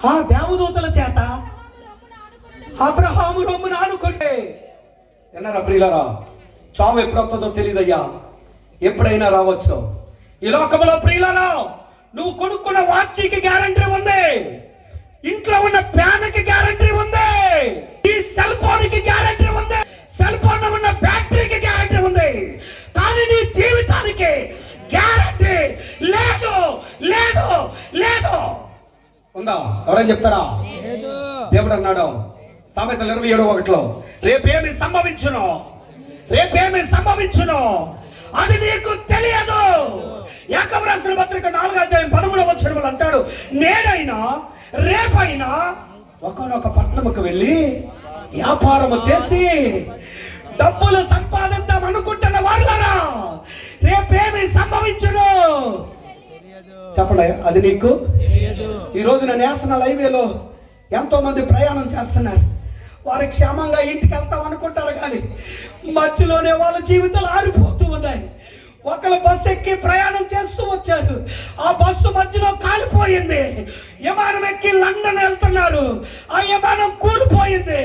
ఆ దేవదూతల చేత అబ్రహాము రొమ్మున ఆనుకుంటే ఎన్నారా ప్రియులారా, చావు ఎప్పుడొస్తుందో తెలియదయ్యా, ఎప్పుడైనా రావచ్చు. ఈ లోకంలో ప్రియులారా, నువ్వు కొనుక్కున్న వాచ్కి గ్యారంటీ ఉంది, ఇంట్లో ఉన్న ఫ్యాన్కి గ్యారంటీ ఉంది, ఈ సెల్ ఫోన్కి గ్యారంటీ ఉంది, సెల్ ఫోన్ లో ఉన్న బ్యాటరీకి గ్యారంటీ ఉంది, కానీ నీ జీవితానికి గ్యారంటీ లేదు లేదు లేదు. ఉందా? ఎవరైనా చెప్తారా? దేవుడు అన్నాడు సామెతలు 27:1, రేపేమి సంభవించును అది నీకు తెలియదు. యాకోబు రాసిన పత్రిక 4:13 అంటాడు, నేనైనా రేపైనా ఒకనొక పట్టణముకు వెళ్ళి వ్యాపారము చేసి డబ్బులు సంపాదిద్దాం అనుకుంటున్న వాళ్ళరా, రేపేమి సంభవించును చెప్పండి, అది నీకు. ఈ రోజున నేషనల్ హైవేలో ఎంతో మంది ప్రయాణం చేస్తున్నారు. వారి క్షేమంగా ఇంటికి వెళ్తాం అనుకుంటారు, కానీ మధ్యలోనే వాళ్ళ జీవితాలు ఆరిపోతూ ఉన్నాయి. ఒకళ్ళు బస్సు ఎక్కి ప్రయాణం చేస్తూ వచ్చారు, ఆ బస్సు మధ్యలో కాలిపోయింది. విమానం ఎక్కి లండన్ వెళ్తున్నారు, ఆ విమానం కూలిపోయింది.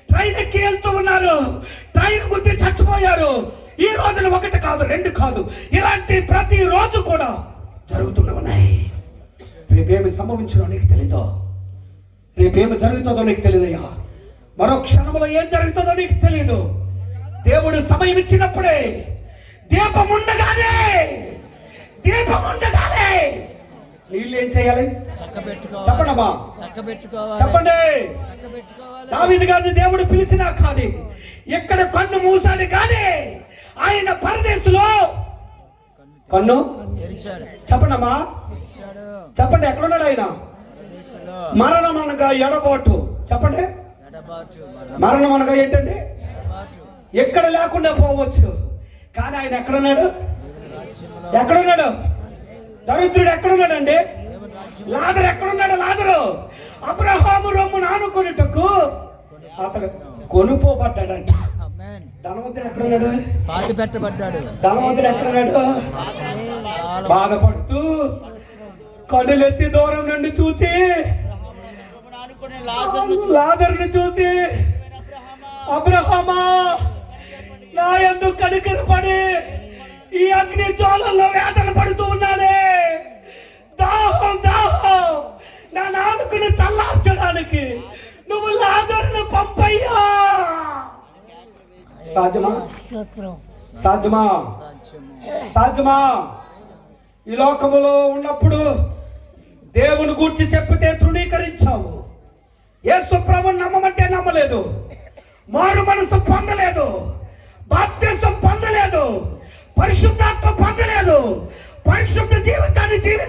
ట్రైన్ ఎక్కి వెళ్తూ ఉన్నారు, ట్రైన్ గుద్ది చచ్చిపోయారు. ఈ రోజున 1 కాదు 2 కాదు, ఇలాంటి ప్రతి రోజు కూడా జరుగుతూనే ఉన్నాయి. రేపేమి సంభవించదో నీకు తెలీదు, రేపేమి జరుగుతుందో నీకు తెలియదయ్యా. మరో క్షణంలో ఏం జరుగుతుందో నీకు తెలియదు. దేవుడు సమయం ఇచ్చినప్పుడే, దీపం ఉండగానే నీళ్ళు ఏం చేయాలి చెప్పండి అమ్మా, చెప్పండి. దావీదు గారిని దేవుడు పిలిచినా కానీ, ఎక్కడ కన్ను మూసాడు కానీ ఆయన పరదేశంలో కన్ను చెప్పండి అమ్మా, చెప్పండి. ఎక్కడున్నాడు ఆయన? మరణం అనగా ఎడబాటు. చెప్పండి, మరణం అనగా ఏంటండి? ఎక్కడ లేకుండా పోవచ్చు, కానీ ఆయన ఎక్కడున్నాడు? దరిద్రుడు ఎక్కడున్నాడండి? లాజరు ఎక్కడున్నాడు? లాజరు అబ్రహాము రొమ్మున ఆనుకొనుటకు అతడు కొనుపోబడ్డాడంట. ధనవంతుడు ఎక్కడున్నాడు? ధనవంతుడు ఎక్కడున్నాడు? బాధపడుతూ కన్నులెత్తి దూరం నుండి చూసి లాజరుని చూసి, అబ్రహామా నా యందు కనికరపడి ఈ అగ్ని జ్వాలల్లో వేదన పడుతూ ఉన్నానే, దాహం నా నాలుకను చల్లార్చడానికి నువ్వు లాజరును పంపయ్యా. సాధ్యమా? ఈ లోకములో ఉన్నప్పుడు దేవుని గూర్చి చెప్పితే తృణీకరించావు, యేసు ప్రభువుని నమ్మమంటే నమ్మలేదు, మారు మనసు పొందలేదు, బాప్తిసం పొందలేదు, పరిశుద్ధాత్మ పొందలేదు, పరిశుద్ధ జీవితాన్ని జీవించ